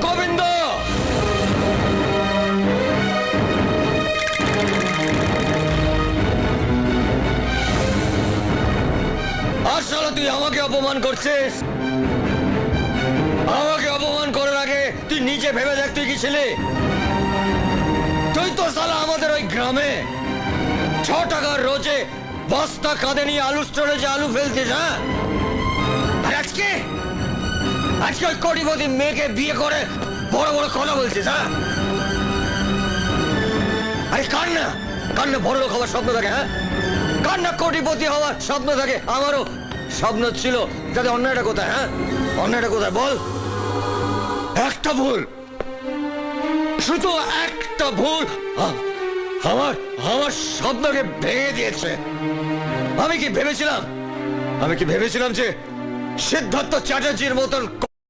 গোবিন্দ, আর শালা তুই আমাকে অপমান করছিস? আমাকে অপমান করার আগে তুই নিজে ভেবে দেখ তুই কি ছিলি? তুই তো শালা আমাদের ওই গ্রামে 6 টাকার রোজে বস্তা কাঁধে নিয়ে আলু স্টোরে যে আলু ফেলছিস, হ্যাঁ? আর আজকে আজকে ওই কোটিপতি মেয়েকে বিয়ে করে বড় বড় কথা বলছিস, হ্যাঁ? আরে কার না বড় লোক হওয়ার স্বপ্ন থাকে, হ্যাঁ? কার না কোটিপতি হওয়ার স্বপ্ন থাকে? আমারও স্বপ্ন ছিল। যাতে অন্যায়টা কোথায়, হ্যাঁ? অন্যায়টা কোথায় বল? একটা ভুল, শুধু একটা ভুল আমার আমার স্বপ্নকে ভেঙে দিয়েছে। আমি কি ভেবেছিলাম যে সিদ্ধার্থ চ্যাটার্জির মতন